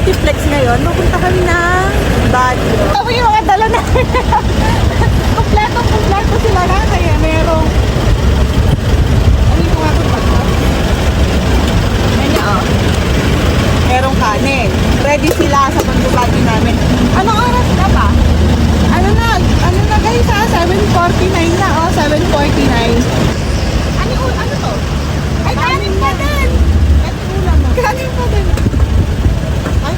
multiplex ngayon. Pupunta kami ng Baguio. Ito yung mga dala namin. Kompleto sila na. Kaya merong... Ano yung mga ito? Ayan, merong kanin. Ready sila sa pagdubati namin. Anong oras na ba? Ano na guys ha? 7:49 na 7:49. Ano to? Ay, kanin pa din! Kanin pa din. Ay?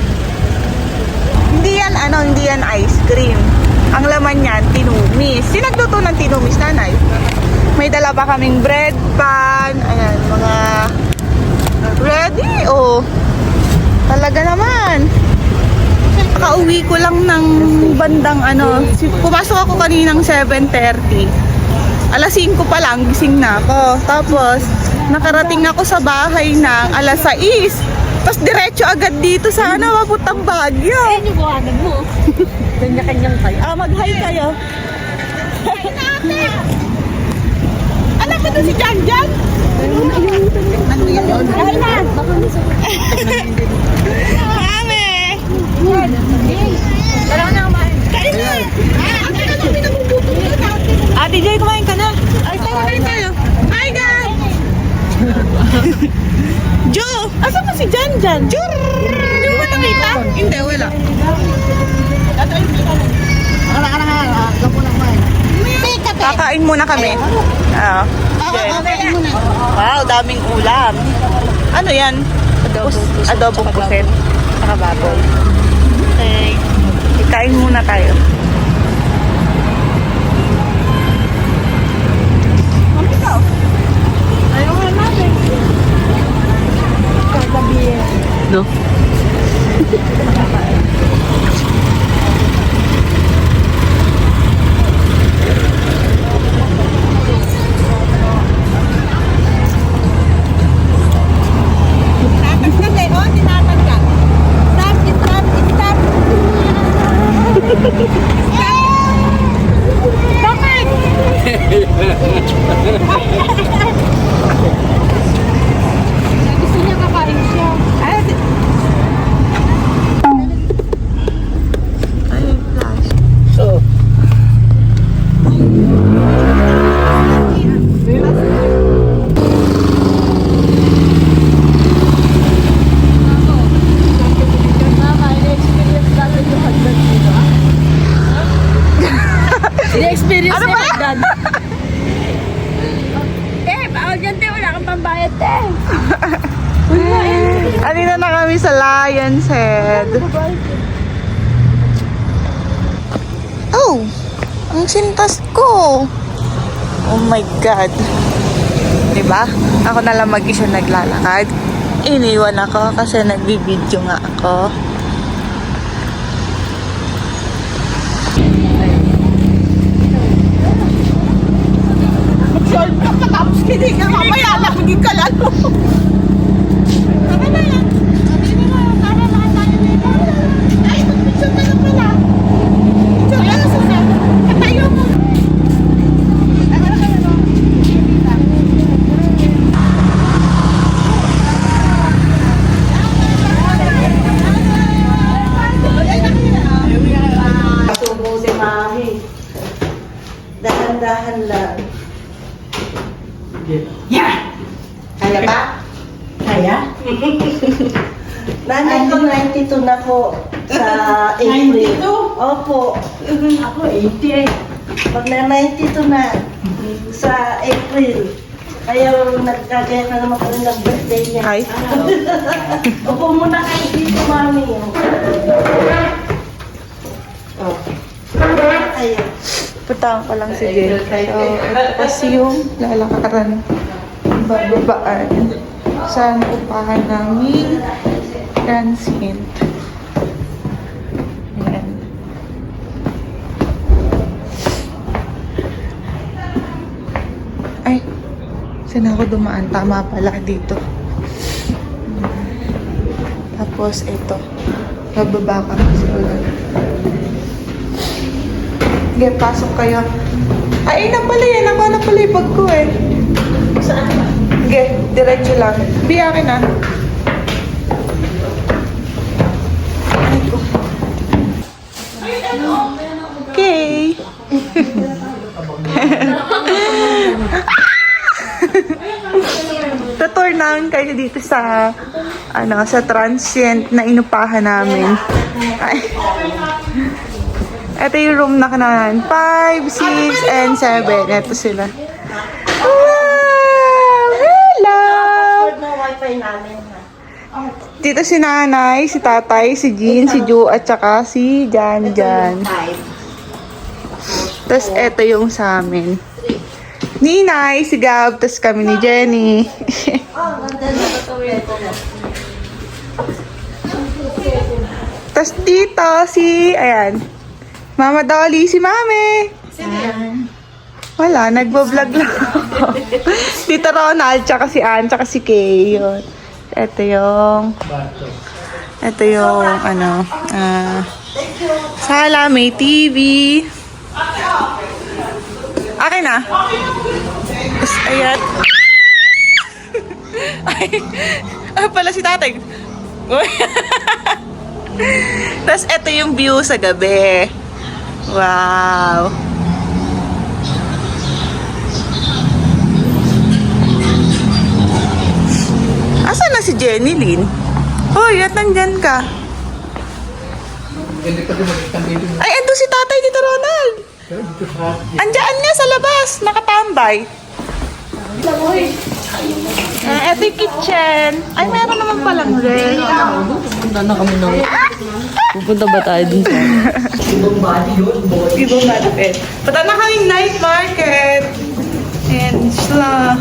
Hindi yan ice cream. Ang laman niyan, tinumis. Sinagluto ng tinumis, nanay. May dala pa kaming bread pan. Ayan, mga ready. Oh, talaga naman. Nakauwi ko lang ng bandang pumasok ako kaninang 7:30. Alas 5 pa lang, gising na ako. Tapos, nakarating ako sa bahay ng alas 6. Tapos, diretso agad dito sa papuntang Baguio. Ayun yung buhanan mo. Kanya-kanyang kayo. Mag-hi kayo. Alam mo na si Jan? Ano yun? Ay na! Mami! Tara na kumain. Kain na! Ate na namin nabubuto na. Ate Jay, kumain ka na. Ay, tayo. Hi, guys! Jo! Asan mo si Jan? Jur! Hindi mo ba nakita? Hindi, wala. Kakain muna kami. Wow, daming ulam. Ano yan? Adobong puset. Saka baboy. Okay. Kain muna tayo. Ayaw nga natin. No? Gusto niya kakain siya. Experience Ano ba? Dad. Bawal dyan, te. Wala kang pambayad, te. Alina na kami sa Lion's Head. Oh! Ang sintas ko! Oh my God! Diba? Ako na lang mag-isa naglalakad. Iniwan ako kasi nagbibideo nga ako. Mag-solve ka pa tapos hindi ka mamaya nakaging ka lalo. Tama na yan. Sabi na nga, tama na tayo nito. Ay, mag-picture ka na pala. Picture ka na sa katayo mo. Ay, wala ka na no? Subo si Mami. Dahan-dahan lang. Kaya ba? Kaya? Nanay ko 92 na po sa April. 92? Opo. Ako 88. Pag na 92 na sa April. Kaya nagkagaya na naman kami ng birthday niya. Hi. Upo muna kayo dito, Mami. Oh. Ayun. Putang ko lang si Jen. So, ito kasi yung lalakaran. Bababaan. Saan upahan namin transient. Ayan. Ay, saan ako dumaan? Tama pala dito. Tapos ito. Bababa ka kasi ulan. Sige, pasok kayo. Ay, na pala yan. Ako na pala yung bag ko eh. Saan? Sige, diretso lang. Biyakin na. Tutur namin kayo dito sa sa transient na inupahan namin. Ay. Ito yung room na kanahan. 5, 6, and 7. Ito sila. Wow! Hello! Password ng wifi namin ha. Dito si nanay, si tatay, si Jean, si Ju, at saka si Jan Jan. Tapos ito yung sa amin. Ninay, si Gab, tapos kami ni Jenny. Tapos dito si, ayan, Mama Dolly, si Mami. Wala, nagbablog lang ako. Tito Ronald, tsaka si Ann, tsaka si Kay. Yun. Ito yung, sala, may TV. Akin na. Tapos, ayan. Ay, pala si tatay. Uy. Tapos, ito yung view sa gabi. Wow. Asan na si Jenny Lynn? Hoy, at nandyan ka. Ay, ando si tatay dito, Ronald. Andiyan nga sa labas, nakatambay. Ito yung kitchen. Ay, meron naman palang rin. Pupunta na kami ng... Pupunta ba tayo dun sa... Ibang market. Punta na kaming night market. And sila.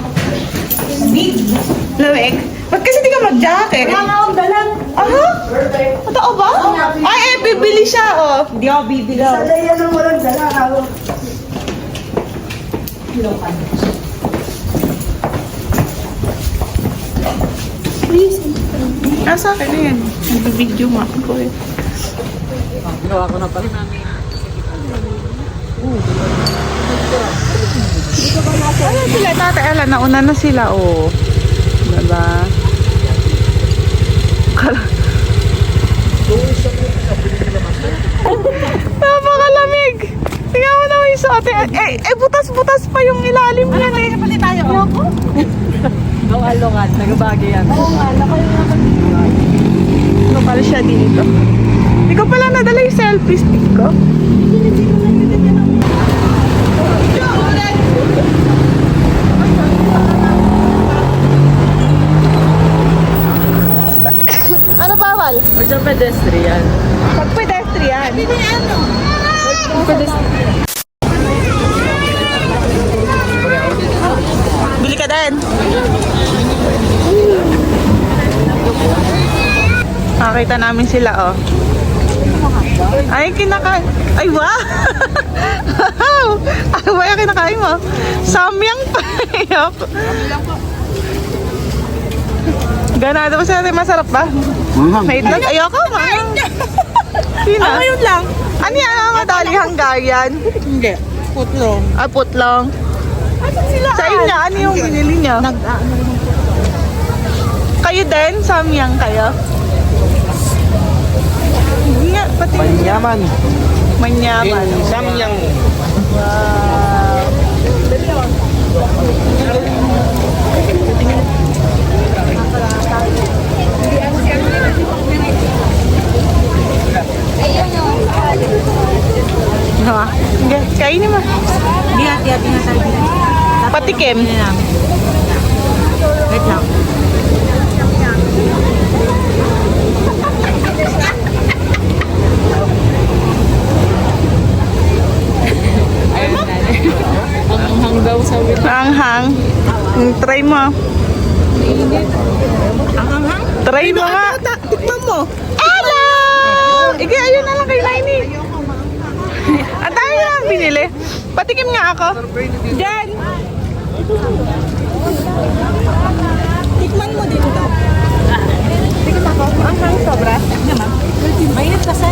Lamig. Ba't kasi di ka mag-jacket? Kaya akong dalang. Aha? Totoo ba? Ay, bibili siya, oh. Hindi ako bibili. Sanay yan ang walang dala. Ako. Nasa akin na yan. Nag-video nga ako eh. Ginawa ko na pala. Ayan sila, tatay. Ala, nauna na sila, oh. Diba? Napakalamig! Tingnan mo naman yung suot. Butas-butas pa yung ilalim yan eh. Pati tayo. Lungan, nagabagi yan. Kapal siya dito. Hindi ko pala nadala yung selfie stick ko. Ano bawal? Or sa pedestrian. Pag pedestrian. Bili ka din. Nakita namin sila, oh. Ay, kinakain. Ay, wow! Wow! Ano ba yung kinakain mo? Samyang pa. Ganado ba sila? Masarap ba? May itlog? Ayoko, mangang. Sino? Ako yun lang. Ano yan? Ang madali Hungarian? Hindi. Putlong. Ah, putlong. Sa inyo, ano yung binili nyo? Kayo din? Samyang kayo? Hindi nga, pati. Manyaman. Manyaman. Samyang. Wow. Ha? Hindi, kainin mo. Hindi, hati-hati na tayo. Patikim. Wait lang. Ang hang daw sa wit. Maanghang. Try mo. Ang hang? Try mo nga. Tikman mo. Hello! Ige, ayun na lang kay Lainey. Ang dami na lang binili. Patikim nga ako. Diyan. Tikman mo dito daw. Tikman ako. Ang hang sobra. Mainit kasi.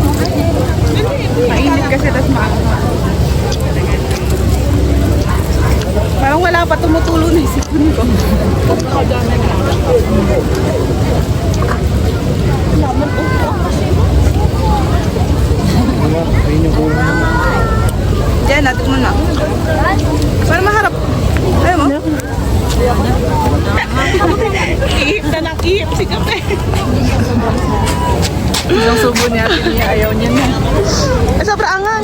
Mainit kasi tas maanghang. Parang wala pa tumutulo na isipin ko. Diyan, natin mo Isang subo niya, ayaw niya na. Sobrang angang.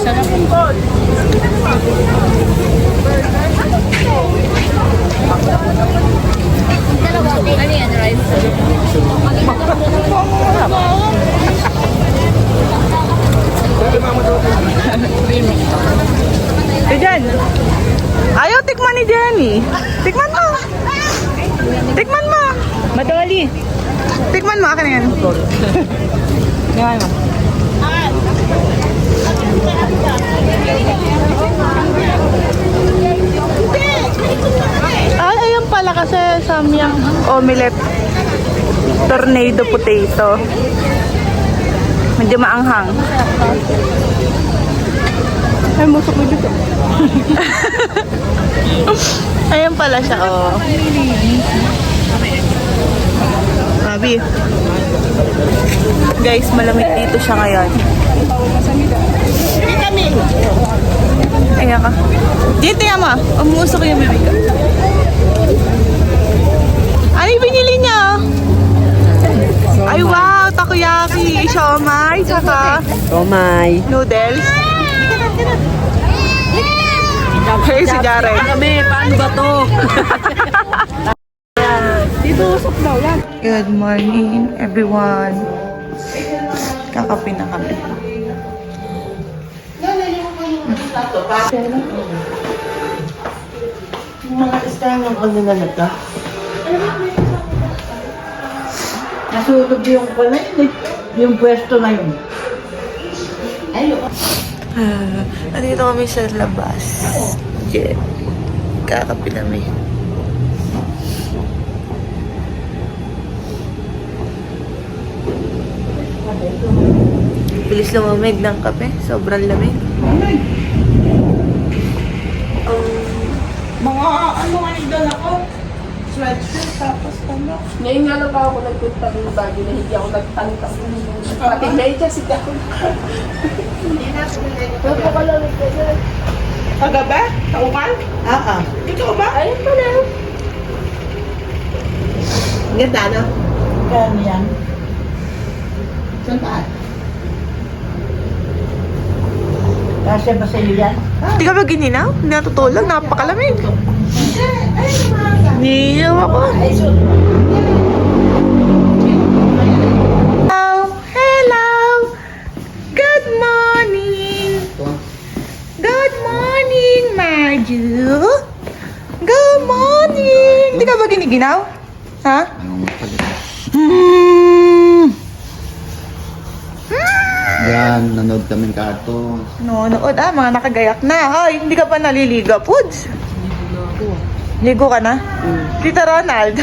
Ano yan, rice? Diyan. Ayaw tikman ni Jenny. Tikman mo. Tikman mo. Madali. Tikman mo. Akin na yan. Ngayon mo. Ay, ayan pala kasi samyang omelette. Tornado potato. Medyo maanghang. Ay, musok mo dito. Ayan pala siya, oh. Sabi. Guys, malamig dito siya ngayon. Ayan ka. Dito yan mo. Umusok yung bibig ko. Ano yung binili niya? Ay, wow! Takoyaki, siomai, saka Romay. noodles. Hey, si Jared. Kami, paano ba to? Dito, usap daw yan. Good morning, everyone. Kakape na kami. Yung mga istangan ko nila na to. Nasulog yung pala yun eh. Yung pwesto na yun. Nandito kami sa labas. Yeah. Kakape namin. Bilis lumamig ng kape. Sobrang lamig. Mga ano nga yung dala ko? Sweatshirt tapos ano? Ngayon nga lang pa ako nagpunta ng Baguio na hindi ako nagtangkas. Pati medya si Gakon. Napakalamig ka na. Kagabi? Kauman? Ikaw ba? Ayun pa na. Ganda no? Ganda yan. Saan ba? Kasya ba sa iyo yan? Hindi ka ba gininaw? Hindi natutulog? Napakalamig. Niyaw ako. Hello! Hello! Good morning! Good morning, Maju! Good morning! Hindi ka ba giniginaw? Ha? Yan, nanood kami karton. Nood, mga nakagayak na. Hoy, hindi ka pa naliliga, Puds. Ligo ka na? Tita Ronald.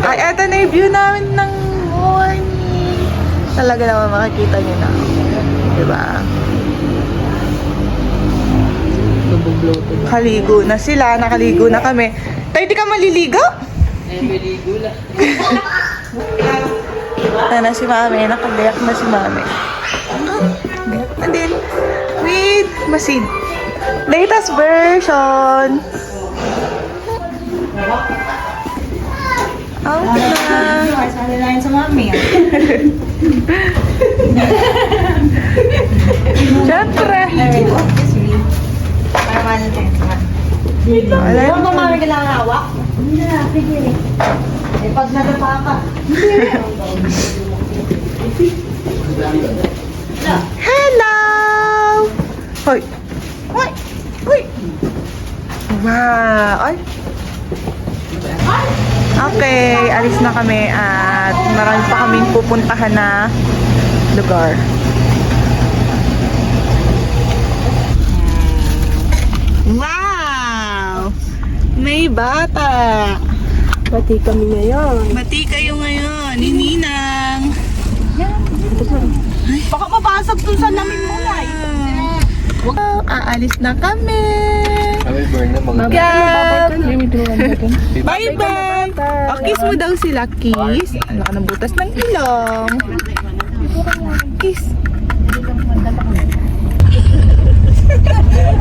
Ay, eto na yung view namin ng morning. Talaga naman makikita niyo na. Diba? Kaligo na sila, nakaligo na kami. Tayo, di ka maliligo? Maligo lang. Na si Mami, nakagayak na si Mami. And then, with Masid. Latest version. Okay na. Sali na sa mami. Siyempre. Para malitin. Wala Ano yun. ba mami kailangan hawak? Hindi na, pigil eh. Eh, pag nadapa ka. Hello! Hoy! Hoy! Hoy! Wow! Ay! Okay, alis na kami at marami pa kaming pupuntahan na lugar. Wow! May bata! Pati kami ngayon. Mati kayo ngayon, ni Ninang. Baka mabasag dun sa namin mo na eh. Aalis na kami. Kami burn na mga Gab! Bye-bye! O, kiss mo daw sila. Kiss. Ano ka ng butas ng ilong? Kiss.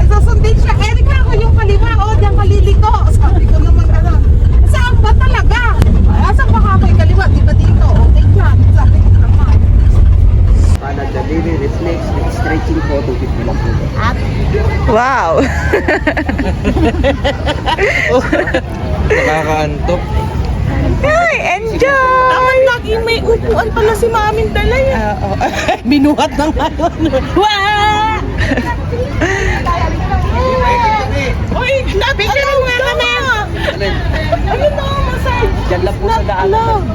Susundin siya. Erika, ako yung kaliwa. O, diyan kaliliko. Sabi ko naman ano. Saan ba talaga? Asan ba ka kay kaliwa? Di ba dito? O, take lang. Sabi ko naman. Wow! Nakakaantok. Ay, enjoy! Dapat lagi may upuan pala si Maming dala yan. Binuhat na ngayon. Wah! Uy, napicture mo nga kami! Ayun na, massage. Diyan lang po sa daanan.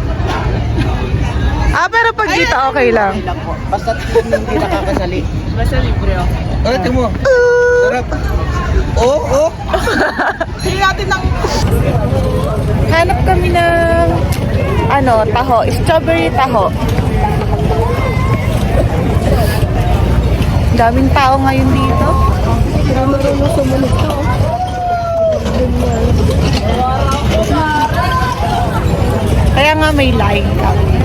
Pero pag dito okay lang. Basta hindi nakakasali. Basta libre ako. Oh, ito mo. Sarap. Oh. Hindi natin ng... Hanap kami ng... taho. Strawberry taho. Daming tao ngayon dito. Kaya nga may line kami.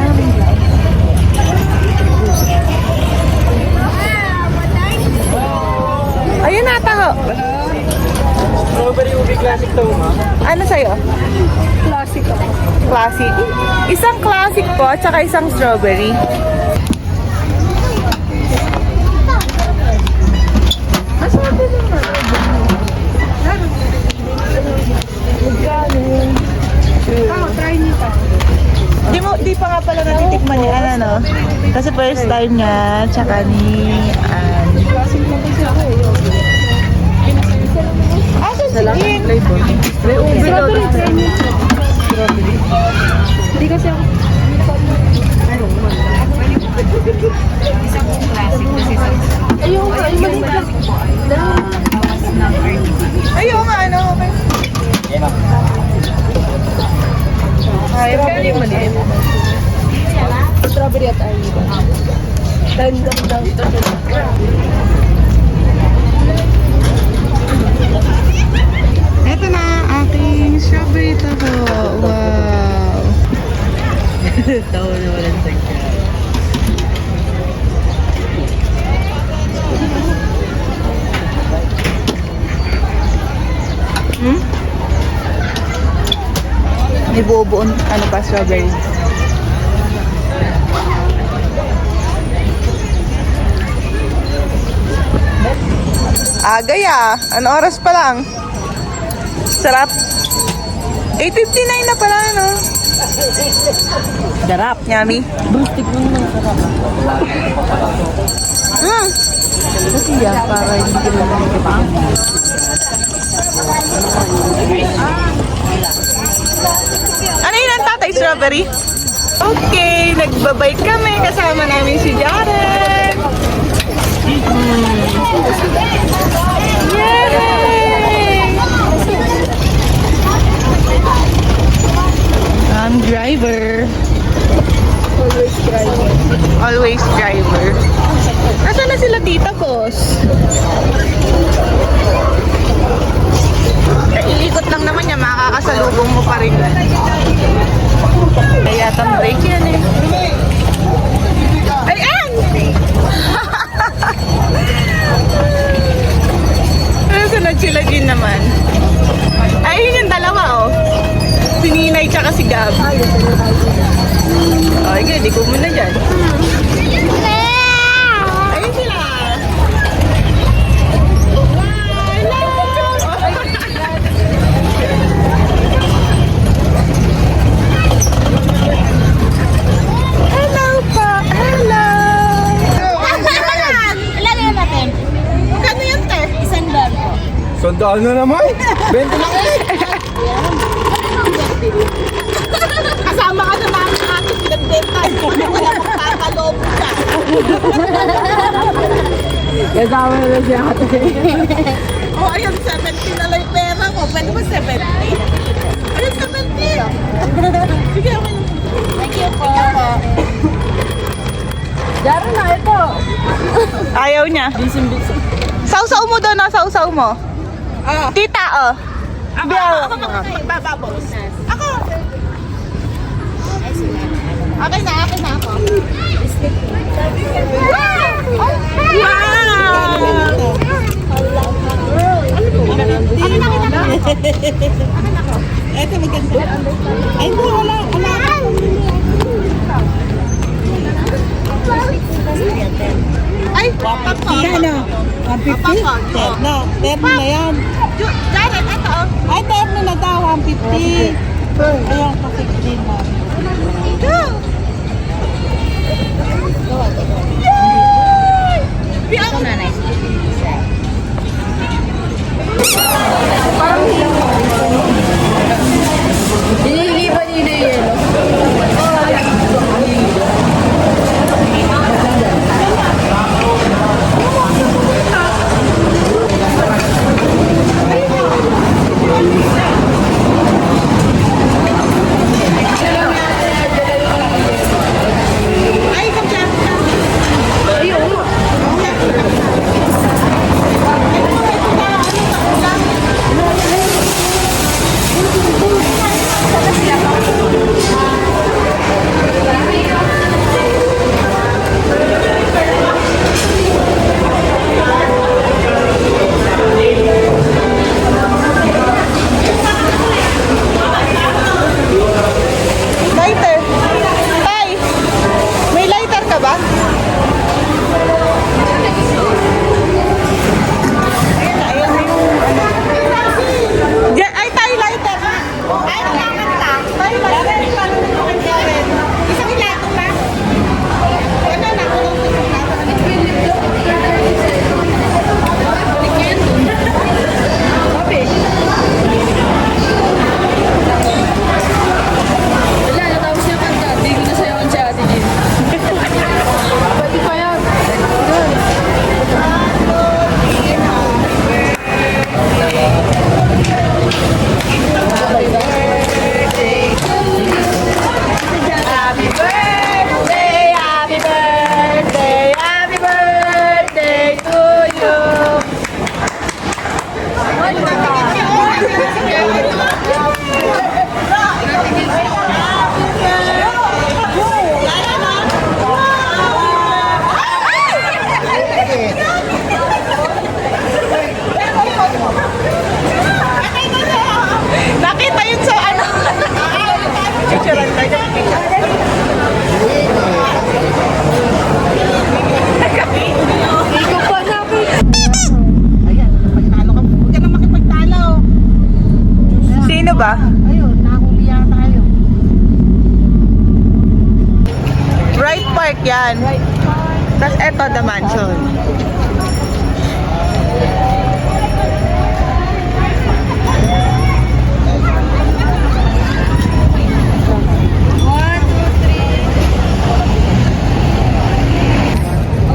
Ayun na, taho. Strawberry ubi classic to, ma. Ano sa'yo? Classic ako. Classic. Isang classic po, tsaka isang strawberry. Di pa nga pala natitikman ni Ana, no? Kasi first time niya, tsaka ni Ann. Sige. May overload. Hindi kasi ako. Ayun nga, ay maliit lang. Ayun nga, okay. Ayaw ko yung maliit. Strawberry at ayun. Dang. Ito na, aking strawberry taho. Wow. Tawa na walang tagka. May buo-buon, strawberry. Gaya. Ano oras pa lang? Sarap. 8:59 na pala, no? Darap. Yummy. Bustig mo naman sarap. Kasi para hindi ko naman ipang. Ano yun ang tatay? Strawberry? Okay, nagbabike kami. Kasama namin si Jared. Yay! I'm driver. Always driver. Nasaan na sila tita, boss? Iikot lang naman niya, makakasalubong mo pa rin. Kaya tang break yan eh. Ayan! Sunod sila din naman. Ay, yun yung dalawa oh. Si Ninay tsaka si Gab. Ay, di ko muna dyan. Ayun sila. Hello po. Hello. Lagyan natin. Magkano yan, te? $1 po. Sandaan na naman. 20 lang eh. Kasama ka na namin sa ating pinagbentan. Wala magkakaloob ka. Kasama na siya ate. Oh, ayun, 70 na lang yung pera mo. Pwede ba 70? Ayun, 70. Sige, ako yung... Thank you po. Daro na ito. Ayaw niya. Bisim-bisim. Sausaw mo doon, sausaw mo. Tita, oh. Ako bababos. Ako. Okay na ako. Ito maganda. Ay, wala. Ay, Ano? 150? Terno. Terno na yan. Jared, ito oh. Ay, terno na daw. 150. Ayan, pa 16 mo. Hinihilipan niyo na yung yelo. Lighter. Tay, may lighter ka ba? Ay, tay, lighter. Ay, kailangan lang. Tay, lighter. Isang ilato ba? Ano na? Wala, natapos niya kanta. Hindi ko na sayawan si Ate Jean. Pwede pa yan. Happy birthday, happy birthday, happy birthday to you. Nakita yun sa ano? Picturean tayo. Ikaw pa na ako. Sino ba? Ayun, nahuli yata kayo. Bright Park yan. Tapos eto, the mansion.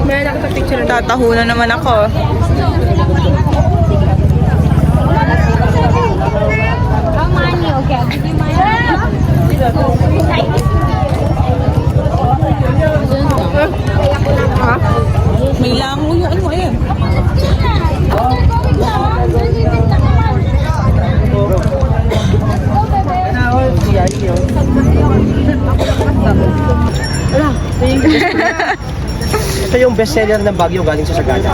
May nakapag-picture na. Tatahunan naman ako. How many? Okay, I'll give you May lango yung ano eh. Ito yung best seller ng Baguio galing sa Sagada.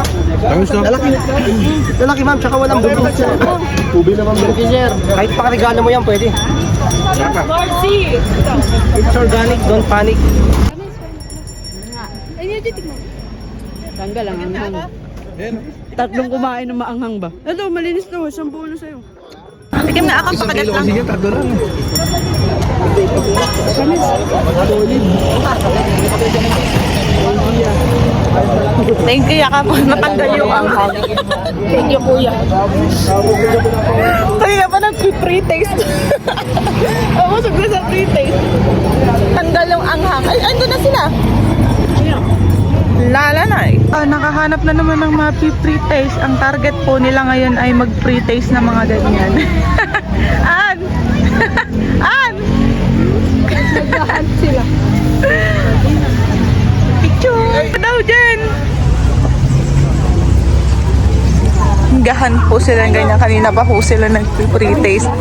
Lalaki ma'am, tsaka walang bulo. Ubi naman bulo. Sir, kahit pakaregalo mo yan, pwede. It's organic, don't panic. Tanggal ang anghang. Tatlong kumain ng maanghang ba? Ito, malinis to. 10 na sa'yo. Tikim na ako, pakagat lang. Sige, tatlo lang. Thank you, Yaka po. Matanggal yung anghang. Thank you, kuya. Kaya pa nag-pre-taste. Busog na sa pre-taste. Tanggal yung anghang. Ay, ando na sila. Lala na eh. Nakahanap na naman ng mga pre-taste. Ang target po nila ngayon ay mag-pre-taste na mga ganyan. An! An! Naghahan sila. Picture! Daw dyan! Gahan po sila ng ganyan. Kanina pa po sila nag-pre-taste.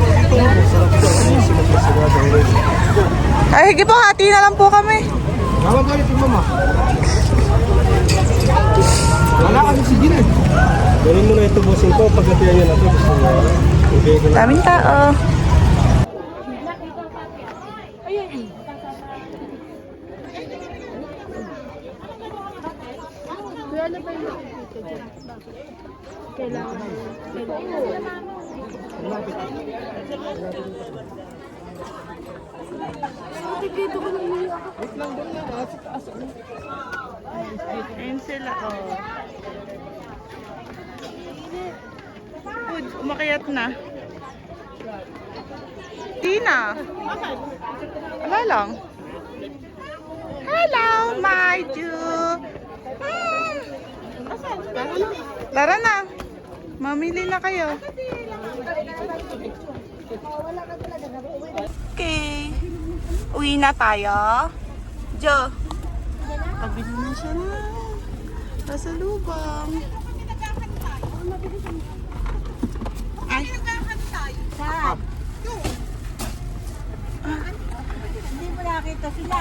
Ay, higi po, hati na lang po kami. Tawag galit yung mama. Wala kasi si Gina. Ganun mo na ito bossing ko. Pagkatiyan niya na ito. Gusto mo. Okay ko na. Daming tao. Magkano ba yung makikita dyan? Kailangan Dito ko lang umiyak. Ayun sila, oh. Food, umakyat na. Tina! Wala lang. Hello, my Jew! Tara na. Mamili na kayo. Okay. Uwi na tayo. Jo. Pabili na siya na. Pasalubong. Ay. Hindi mo nakita sila.